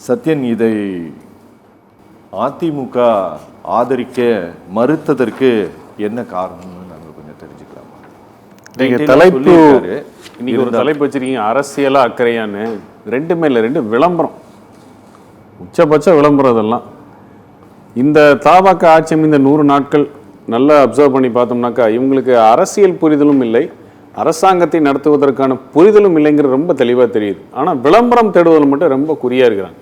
சத்யன், இதை அதிமுக ஆதரிக்க மறுத்ததற்கு என்ன காரணம்னு நாங்கள் கொஞ்சம் தெரிஞ்சுக்கலாமா? நீங்கள் தலைப்பு இன்னைக்கு ஒரு தலைப்பு வச்சிருக்கீங்க, அரசியலா அக்கறையான்னு. ரெண்டுமே இல்லை, ரெண்டு விளம்பரம், உச்சபட்ச விளம்பரம். இதெல்லாம் இந்த தாபாக்க ஆட்சி இந்த 100 நாட்கள் நல்லா அப்சர்வ் பண்ணி பார்த்தோம்னாக்கா இவங்களுக்கு அரசியல் புரிதலும் இல்லை, அரசாங்கத்தை நடத்துவதற்கான புரிதலும் இல்லைங்கிறது ரொம்ப தெளிவாக தெரியுது. ஆனால் விளம்பரம் தேடுவதில் மட்டும் ரொம்ப குறியாக இருக்கிறாங்க.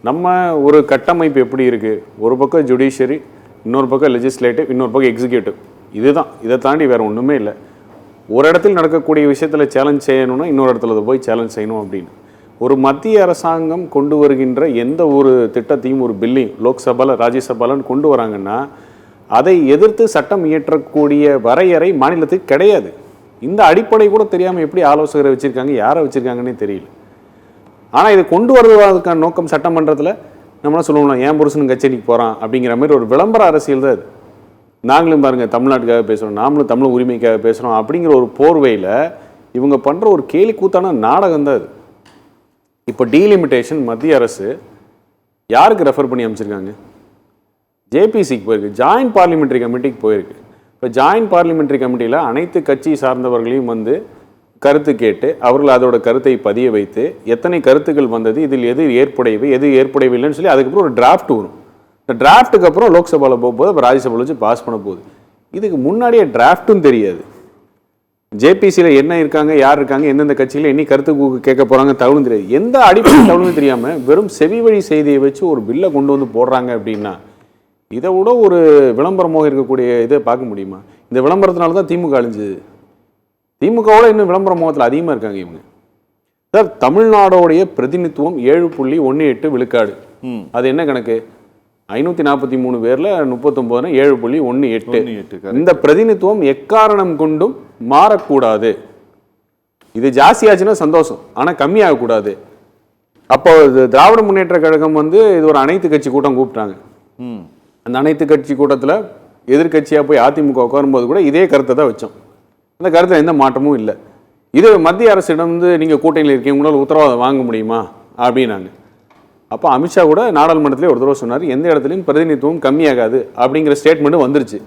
நம்ம ஒரு கட்டமைப்பு எப்படி இருக்குது, ஒரு பக்கம் ஜுடிஷியரி, இன்னொரு பக்கம் லெஜிஸ்லேட்டிவ், இன்னொரு பக்கம் எக்ஸிக்யூட்டிவ். இதுதான், இதை தாண்டி வேறு ஒன்றுமே இல்லை. ஒரு இடத்துல நடக்கக்கூடிய விஷயத்தில் சேலஞ்ச் செய்யணும்னா இன்னொரு இடத்துல போய் சேலஞ்ச் செய்யணும் அப்படின்னு ஒரு மத்திய அரசாங்கம் கொண்டு வருகின்ற எந்த ஒரு திட்டத்தையும், ஒரு பில்லையும் லோக்சபாவில் ராஜ்யசபாலன்னு கொண்டு வராங்கன்னா அதை எதிர்த்து சட்டம் இயற்றக்கூடிய வரையறை மாநிலத்துக்கு கிடையாது. இந்த அடிப்படை கூட தெரியாமல் எப்படி ஆலோசகரை வச்சுருக்காங்க, யாரை வச்சுருக்காங்கன்னே தெரியல. ஆனால் இதை கொண்டு வருவதற்கான நோக்கம் சட்டமன்றத்தில் நம்மளாம் சொல்லுவோம்னா ஏன் புருஷனும் கச்சேரிக்கு போகிறான் அப்படிங்கிற மாதிரி ஒரு விளம்பர அரசியல் தான் இது. நாங்களும் பாருங்கள் தமிழ்நாட்டுக்காக பேசுகிறோம், நாமளும் தமிழ் உரிமைக்காக பேசுகிறோம் அப்படிங்கிற ஒரு போர்வையில் இவங்க பண்ணுற ஒரு கேலி கூத்தான நாடகம் தான் இது. இப்போ டீலிமிட்டேஷன் மத்திய அரசு யாருக்கு ரெஃபர் பண்ணி அமைச்சிருக்காங்க? ஜேபிசிக்கு போயிருக்கு, ஜாயின்ட் பார்லிமெண்ட்ரி கமிட்டிக்கு போயிருக்கு. இப்போ ஜாயின்ட் பார்லிமெண்ட்ரி கமிட்டியில் அனைத்து கட்சி சார்ந்தவர்களையும் கருத்து கேட்டு அவர்கள் அதோட கருத்தை பதிய வைத்து எத்தனை கருத்துக்கள் வந்தது, இதில் எது ஏற்புடையவை எது ஏற்புடையவில்லைன்னு சொல்லி அதுக்கப்புறம் ஒரு டிராஃப்ட் வரும். இந்த டிராஃப்ட்டுக்கு அப்புறம் லோக்சபாவில் போகும்போது அப்புறம் ராஜ்யசபாவில் வச்சு பாஸ் பண்ண போகுது. இதுக்கு முன்னாடியே டிராஃப்ட்டும் தெரியாது. ஜேபிசியில் என்ன இருக்காங்க, யார் இருக்காங்க, எந்தெந்த கட்சியில் என்ன கருத்து கேட்க போகிறாங்க தகவலும் தெரியாது. எந்த அடிப்படை தகவலும் தெரியாமல் வெறும் செவி வழி செய்தியை வச்சு ஒரு பில்லை கொண்டு போடுறாங்க அப்படின்னா இதை விட ஒரு விளம்பரமாக இருக்கக்கூடிய இதை பார்க்க முடியுமா? இந்த விளம்பரத்தினால தான் திமுக அழிஞ்சுது. திமுகவோட இன்னும் விளம்பர முகத்தில் அதிகமாக இருக்காங்க இவங்க. சார், தமிழ்நாடோடைய பிரதிநிதித்துவம் 7.18 விழுக்காடு. அது என்ன கணக்கு? 543 பேரில் 39 7.18. இந்த பிரதிநிதித்துவம் எக்காரணம் கொண்டும் மாறக்கூடாது. இது ஜாஸ்தியாச்சுன்னா சந்தோஷம், ஆனால் கம்மியாகக்கூடாது. அப்போ திராவிட முன்னேற்ற கழகம் இது ஒரு அனைத்து கட்சி கூட்டம் கூப்பிட்டாங்க. அந்த அனைத்து கட்சி கூட்டத்தில் எதிர்கட்சியாக போய் அதிமுக உட்காரும்போது கூட இதே கருத்தை தான் வச்சோம். அந்த கருத்தில் எந்த மாற்றமும் இல்லை. இது மத்திய அரசிடம் நீங்கள் கூட்டணியில் இருக்கீங்க, உங்களால் உத்தரவாதம் வாங்க முடியுமா அப்படின்னாங்க. அப்போ அமித்ஷா கூட நாடாளுமன்றத்திலே ஒரு தடவை சொன்னார், எந்த இடத்துலையும் பிரதிநிதித்துவம் கம்மியாகாது அப்படிங்கிற ஸ்டேட்மெண்ட்டும் வந்துருச்சு.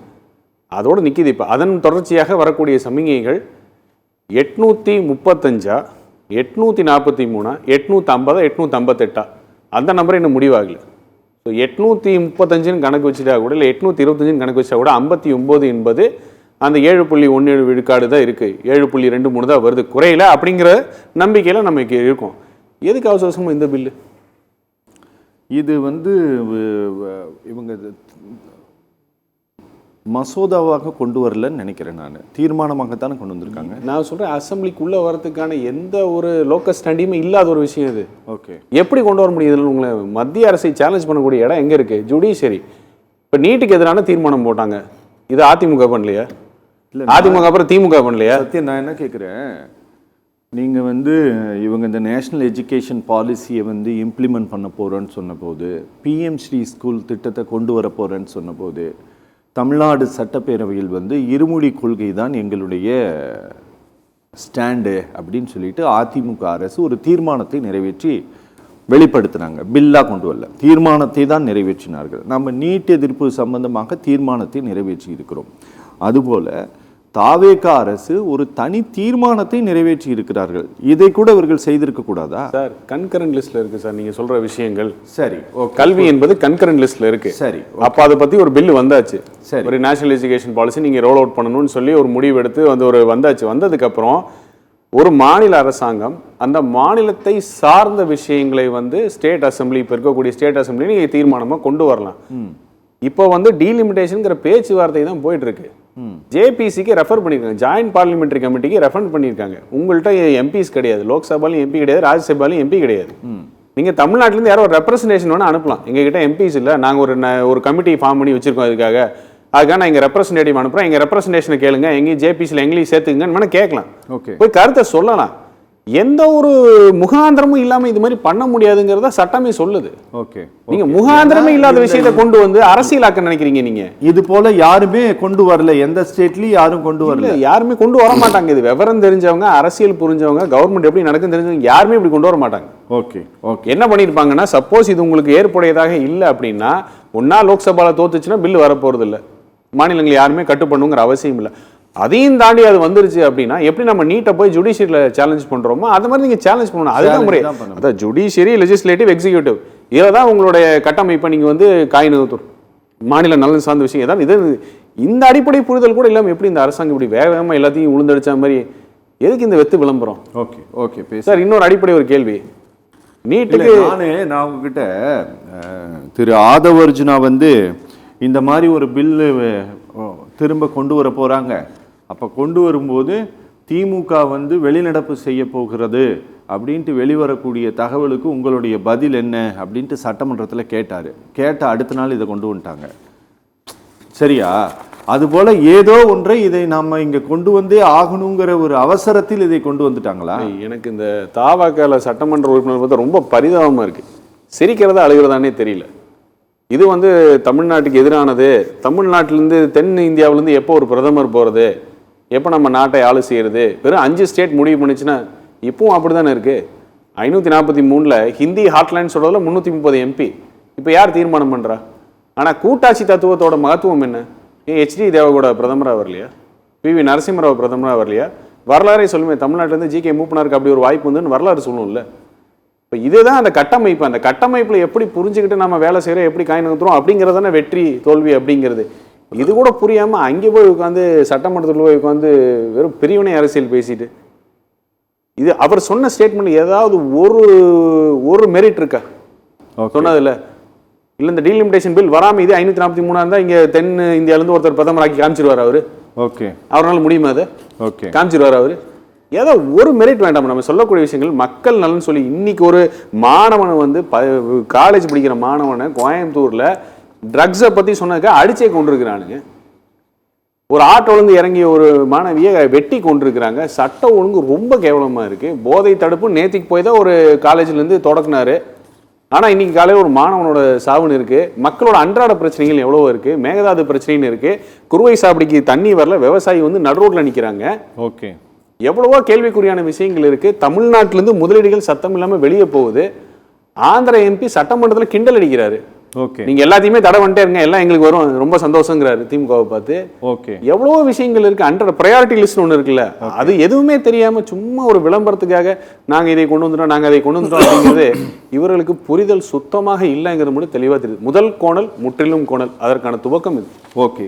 அதோடு நிற்கிது. இப்போ அதன் தொடர்ச்சியாக வரக்கூடிய சமிகைகள் 835, 843, 850, 858 அந்த நம்பர் இன்னும் முடிவாகலை. ஸோ 835 கணக்கு வச்சுட்டா கூட, இல்லை 825 கணக்கு வச்சா கூட 59 என்பது அந்த 7.17 விழுக்காடு தான் இருக்குது. 7.23 தான் வருது, குறையில அப்படிங்கிற நம்பிக்கையில் நமக்கு இருக்கும். எதுக்கு அவசரமாக இந்த பில்லு? இது இவங்க மசோதாவாக கொண்டு வரலன்னு நினைக்கிறேன். நான் தீர்மானமாகத்தானே கொண்டு வந்திருக்காங்க. நான் சொல்கிறேன், அசம்பிளிக்குள்ளே வரதுக்கான எந்த ஒரு லோக்கல் ஸ்டாண்டியுமே இல்லாத ஒரு விஷயம் இது. ஓகே, எப்படி கொண்டு வர முடியுது? உங்களை மத்திய அரசை சேலஞ்ச் பண்ணக்கூடிய இடம் எங்கே இருக்குது? ஜுடிஷியரி. இப்போ நீட்டுக்கு எதிரான தீர்மானம் போட்டாங்க, இது அதிமுக பண்ணலையா? இல்லை, அதிமுக அப்புறம் திமுக பண்ணலையா? சத்தியம், நான் என்ன கேட்குறேன், நீங்கள் இவங்க இந்த நேஷ்னல் எஜுகேஷன் பாலிசியை இம்ப்ளிமெண்ட் பண்ண போகிறேன்னு சொன்னபோது, பிஎம் ஸ்ரீ ஸ்கூல் திட்டத்தை கொண்டு வர போகிறேன்னு சொன்னபோது, தமிழ்நாடு சட்டப்பேரவையில் இருமொழி கொள்கை தான் எங்களுடைய ஸ்டாண்டு அப்படின்னு சொல்லிட்டு அதிமுக அரசு ஒரு தீர்மானத்தை நிறைவேற்றி வெளிப்படுத்தினாங்க. பில்லாக கொண்டு வரல, தீர்மானத்தை தான் நிறைவேற்றினார்கள். நம்ம நீட் எதிர்ப்பு சம்பந்தமாக தீர்மானத்தை நிறைவேற்றி இருக்கிறோம். அதுபோல் தாவேக அரசு ஒரு தனி தீர்மானத்தை நிறைவேற்றி இருக்கிறார்கள். இதை கூட இவர்கள் செய்திருக்க கூடாதா? சார், கன்கரண்ட் லிஸ்ட்ல இருக்கு சார் நீங்க சொல்ற விஷயங்கள். சரி, கல்வி என்பது கன்கரண்ட் லிஸ்ட்ல இருக்கு. சரி, அப்ப அதை பத்தி ஒரு பில் வந்தாச்சு. சரி, ஒரு நேஷனல் எஜுகேஷன் பாலிசி நீங்க ரோல் அவுட் பண்ணணும்னு சொல்லி ஒரு முடிவு எடுத்து வந்தாச்சு. வந்ததுக்கு அப்புறம் ஒரு மாநில அரசாங்கம் அந்த மாநிலத்தை சார்ந்த விஷயங்களை ஸ்டேட் அசம்பிளி, இப்போ இருக்கக்கூடிய ஸ்டேட் அசம்பிளி நீங்க தீர்மானமா கொண்டு வரலாம். இப்போ டீலிமிட்டேஷன்ங்கிற பேச்சுவார்த்தை தான் போயிட்டு இருக்கு. ஜேபிசிக்கு ரெஃபர் பண்ணியிருக்காங்க, ஜாயின்ட் பார்லிமெண்ட்ரி கமிட்டிக்கு ரெஃபர் பண்ணியிருக்காங்க. உங்கள்கிட்ட எம்பிஸ் கிடையாது, லோக்சபாலையும் எம்பி கிடையாது, ராஜ்யசபாலையும் எம்பி கிடையாது. நீங்கள் தமிழ்நாட்டிலேருந்து யாரோ ஒரு ரெப்ரஸன்டேஷன் வேணால் அனுப்பலாம். எங்ககிட்ட எம்பிஸ் இல்லை, நாங்கள் ஒரு கமிட்டி ஃபார்ம் பண்ணி வச்சுருக்கோம் அதுக்காக நான் எங்கள் ரெப்ரஸன்டேட்டிவ் அனுப்புகிறேன், எங்கள் ரெப்ரஸன்டேஷனை கேளுங்க, எங்கேயும் ஜேபிசியில் எங்களையும் சேர்த்துக்குங்கன்னு வேணால் கேட்கலாம். ஓகே, போய் கருத்தை சொல்லலாம். எந்த ஒரு முகாந்திரமும் இல்லாம இது மாதிரி பண்ண முடியாதுங்கிறத சட்டமே சொல்லுது. ஓகே, நீங்க முகாந்திரமே இல்லாத விஷயத்தை கொண்டு வந்து அரசியலாக்க நினைக்கிறீங்க. நீங்க இது போல யாருமே கொண்டு வரல, எந்த ஸ்டேட்லயும் யாரும் கொண்டு வரல, யாருமே கொண்டு வர மாட்டாங்க. இது விவரம் தெரிஞ்சவங்க, அரசியல் புரிஞ்சவங்க, கவர்மெண்ட் எப்படி நடக்குன்னு தெரிஞ்சவங்க யாருமே இப்படி கொண்டு வர மாட்டாங்க. Okay okay. என்ன பண்ணிருப்பாங்கன்னா, சப்போஸ் இது உங்களுக்கு ஏற்புடையதாக இல்லை அப்படின்னா, ஒன்னா லோக்சபால தோத்துச்சுன்னா பில் வரப்போறது இல்லை, மாநிலங்கள் யாருமே கட்டுப்படணுங்கிற அவசியம் இல்லை. அதையும் தாண்டி அது வந்துருச்சு அப்படின்னா எப்படி நம்ம நீட்டை போய் ஜுடிஷியரியில் சேலஞ்ச் பண்றோமோ அது மாதிரி நீங்க சேலஞ்ச் பண்ணணும். அதுதான் முறை. அதான் ஜுடிஷியரி, லெஜிஸ்லேட்டிவ், எக்ஸிக்யூட்டிவ், இதில் தான் உங்களுடைய கட்டமைப்பை நீங்க வந்து காய் நகர்த்தும். மாநில நலன் சார்ந்த விஷயம் ஏதாவது இது. இந்த அடிப்படை புரிதல் கூட இல்லாமல் எப்படி இந்த அரசாங்கம் இப்படி வேகமா எல்லாத்தையும் உளுந்தடிச்ச மாதிரி எதுக்கு இந்த வெத்து விளம்பரம்? ஓகே ஓகே சார், இன்னொரு அடிப்படை ஒரு கேள்வி. நீட்டுக்கு நான் உங்ககிட்ட திரு ஆதவர்ஜுனா வந்து இந்த மாதிரி ஒரு பில்லு திரும்ப கொண்டு வர போறாங்க, அப்போ கொண்டு வரும்போது திமுக வந்து வெளிநடப்பு செய்ய போகிறது அப்படின்ட்டு வெளிவரக்கூடிய தகவலுக்கு உங்களுடைய பதில் என்ன அப்படின்ட்டு சட்டமன்றத்தில் கேட்டார். கேட்ட அடுத்த நாள் இதை கொண்டு வந்துட்டாங்க. சரியா? அதுபோல் ஏதோ ஒன்றை இதை நம்ம இங்கே கொண்டு வந்தே ஆகணுங்கிற ஒரு அவசரத்தில் இதை கொண்டு வந்துட்டாங்களா? எனக்கு இந்த தாவாக்கால சட்டமன்ற உறுப்பினர் பார்த்தா ரொம்ப பரிதாபமாக இருக்குது. சிரிக்கிறதா அழுகிறதானே தெரியல. இது வந்து தமிழ்நாட்டுக்கு எதிரானது. தமிழ்நாட்டிலேருந்து தென் இந்தியாவிலேருந்து எப்போ ஒரு பிரதமர் போகிறது, எப்போ நம்ம நாட்டை ஆளு செய்கிறது, வெறும் 5 ஸ்டேட் முடிவு பண்ணிச்சுன்னா இப்பவும் அப்படி தானே இருக்குது. 543 ஹிந்தி ஹாட்லைன் சொல்கிறதுல 330 MP. இப்போ யார் தீர்மானம் பண்ணுறா? ஆனால் கூட்டாட்சி தத்துவத்தோட மகத்துவம் என்ன? HD தேவகோட பிரதமராக வரலையா? PV நரசிம்மராவ் பிரதமராக வரலையா? வரலாறே சொல்லுமே, தமிழ்நாட்டிலேருந்து GK மூப்பனாருக்கு அப்படி ஒரு வாய்ப்பு வந்துன்னு வரலாறு சொல்லணும்ல. இப்போ இதுதான் அந்த கட்டமைப்பு. அந்த கட்டமைப்பில் எப்படி புரிஞ்சுக்கிட்டு நம்ம வேலை செய்கிறோம், எப்படி காய் நகர்த்துறோம் அப்படிங்கிறதான வெற்றி தோல்வி அப்படிங்கிறது. இது கூட புரியாமல் அங்கே போய் உட்காந்து சட்டமன்றத்தில் போய் உட்காந்து வெறும் பிரிவினை அரசியல் பேசிட்டு, இது அவர் சொன்ன ஸ்டேட்மெண்ட் ஏதாவது ஒரு மெரிட் இருக்கா சொன்னதில்ல? இல்லை இந்த டீலிமிட்டேஷன் பில் வராமல் இது 543 இருந்தால் இங்கே தென் இந்தியாவிலேருந்து ஒருத்தர் பிரதமராக்கி காமிச்சிருவார் அவர். ஓகே, அவரால் முடியுமா? அதை ஓகே காமிச்சிருவார் அவர். ஏதோ ஒரு மெரிட் வேண்டாம். நம்ம சொல்லக்கூடிய விஷயங்கள் மக்கள் நலன் சொல்லி இன்னைக்கு ஒரு மாணவனை வந்து காலேஜ் படிக்கிற மாணவனை கோயம்புத்தூர்ல ட்ரக்ஸை பத்தி சொன்னதுக்கு அடிச்சே கொண்டிருக்கிறானுங்க. ஒரு ஆட்டோலேருந்து இறங்கிய ஒரு மாணவியை வெட்டி கொண்டிருக்கிறாங்க. சட்ட ஒழுங்கு ரொம்ப கேவலமா இருக்கு. போதை தடுப்பு நேத்திக்கு போய் தான் ஒரு காலேஜ்ல இருந்து தொடக்கினாரு. ஆனா இன்னைக்கு காலையில் ஒரு மாணவனோட சாவுன்னு இருக்கு. மக்களோட அன்றாட பிரச்சனைகள் எவ்வளவோ இருக்கு. மேகதாது பிரச்சனைன்னு இருக்கு. குறுவை சாவடிக்கு தண்ணி வரல, விவசாயி வந்து நடுரோட்ல நிக்கிறாங்க. ஓகே, எவ்வளவோ கேள்விக்குறியான விஷயங்கள் இருக்கு. தமிழ்நாட்டிலிருந்து முதலீடுகள் சத்தம் இல்லாம வெளியே போகுது. ஆந்திர MP சட்டமன்றத்தில் கிண்டல் அடிக்கிறாரு. ஓகே, நீங்க எல்லாத்தையுமே தடை வந்துட்டே இருங்க, எல்லாம் எங்களுக்கு வரும், ரொம்ப சந்தோஷங்கிறாரு திமுகவை பார்த்து. ஓகே, எவ்வளவோ விஷயங்கள் இருக்கு. அன்றாட ப்ரையாரிட்டி லிஸ்ட் ஒன்று இருக்குல்ல, அது எதுவுமே தெரியாம சும்மா ஒரு விளம்பரத்துக்காக நாங்க இதை கொண்டு வந்துட்டோம், நாங்க அதை கொண்டு வந்துட்டோம் அப்படிங்கிறது இவர்களுக்கு புரிதல் சுத்தமாக இல்லைங்கிறது மட்டும் தெளிவா தெரியுது. முதல் கோணல் முற்றிலும் கோணல், அதற்கான துவக்கம் இது. ஓகே.